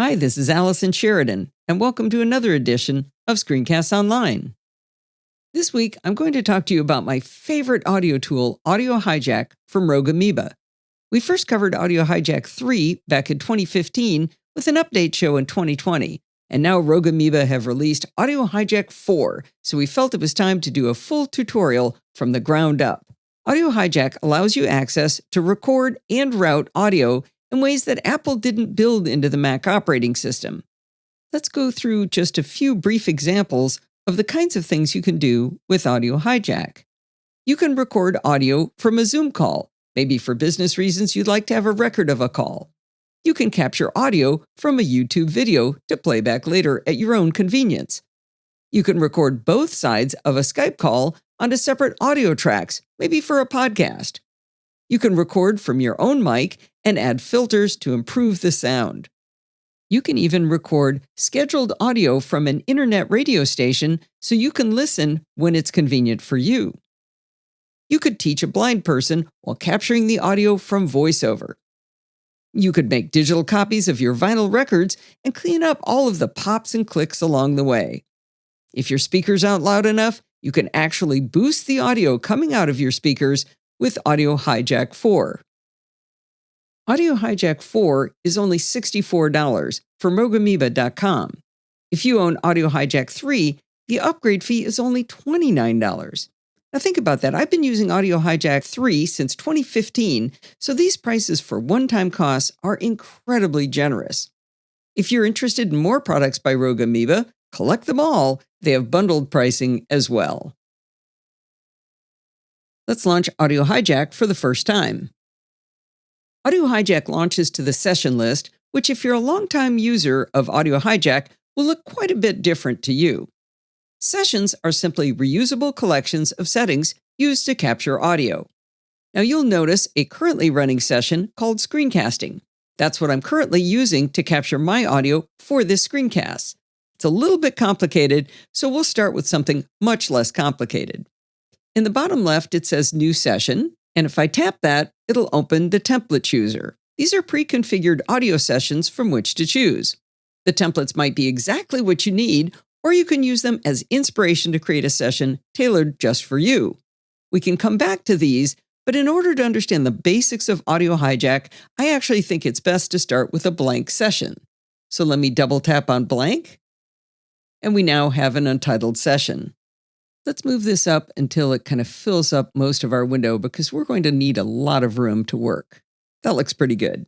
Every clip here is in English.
Hi, this is Allison Sheridan, and welcome to another edition of Screencasts Online. This week, I'm going to talk to you about my favorite audio tool, Audio Hijack from Rogue Amoeba. We first covered Audio Hijack 3 back in 2015 with an update show in 2020, and now Rogue Amoeba have released Audio Hijack 4, so we felt it was time to do a full tutorial from the ground up. Audio Hijack allows you access to record and route audio in ways that Apple didn't build into the Mac operating system. Let's go through just a few brief examples of the kinds of things you can do with Audio Hijack. You can record audio from a Zoom call. Maybe for business reasons you'd like to have a record of a call. You can capture audio from a YouTube video to play back later at your own convenience. You can record both sides of a Skype call onto separate audio tracks, maybe for a podcast. You can record from your own mic and add filters to improve the sound. You can even record scheduled audio from an internet radio station so you can listen when it's convenient for you. You could teach a blind person while capturing the audio from VoiceOver. You could make digital copies of your vinyl records and clean up all of the pops and clicks along the way. If your speakers aren't loud enough, you can actually boost the audio coming out of your speakers with Audio Hijack 4. Audio Hijack 4 is only $64 from rogueamoeba.com. If you own Audio Hijack 3, the upgrade fee is only $29. Now think about that. I've been using Audio Hijack 3 since 2015, so these prices for one-time costs are incredibly generous. If you're interested in more products by Rogue Amoeba, collect them all. They have bundled pricing as well. Let's launch Audio Hijack for the first time. Audio Hijack launches to the session list, which if you're a longtime user of Audio Hijack, will look quite a bit different to you. Sessions are simply reusable collections of settings used to capture audio. Now you'll notice a currently running session called Screencasting. That's what I'm currently using to capture my audio for this screencast. It's a little bit complicated, so we'll start with something much less complicated. In the bottom left, it says New Session, and if I tap that, it'll open the template chooser. These are pre-configured audio sessions from which to choose. The templates might be exactly what you need, or you can use them as inspiration to create a session tailored just for you. We can come back to these, but in order to understand the basics of Audio Hijack, I actually think it's best to start with a blank session. So let me double tap on blank, and we now have an untitled session. Let's move this up until it kind of fills up most of our window because we're going to need a lot of room to work. That looks pretty good.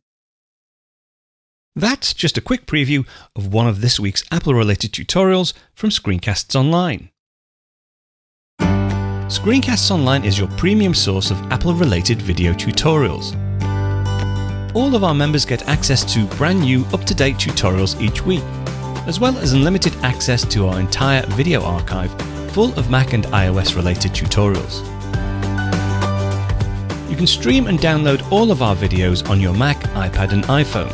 That's just a quick preview of one of this week's Apple-related tutorials from Screencasts Online. Screencasts Online is your premium source of Apple-related video tutorials. All of our members get access to brand new, up-to-date tutorials each week, as well as unlimited access to our entire video archive full of Mac and iOS-related tutorials. You can stream and download all of our videos on your Mac, iPad and iPhone,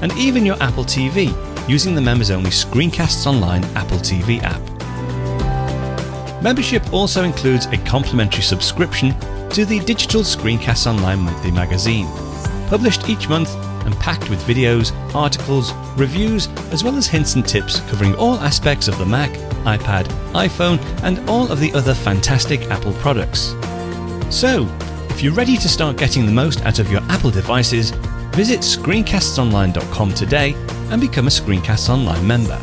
and even your Apple TV using the members-only Screencasts Online Apple TV app. Membership also includes a complimentary subscription to the digital Screencasts Online monthly magazine, published each month and packed with videos, articles, reviews, as well as hints and tips covering all aspects of the Mac, iPad, iPhone, and all of the other fantastic Apple products. So, if you're ready to start getting the most out of your Apple devices, visit screencastsonline.com today and become a Screencasts Online member.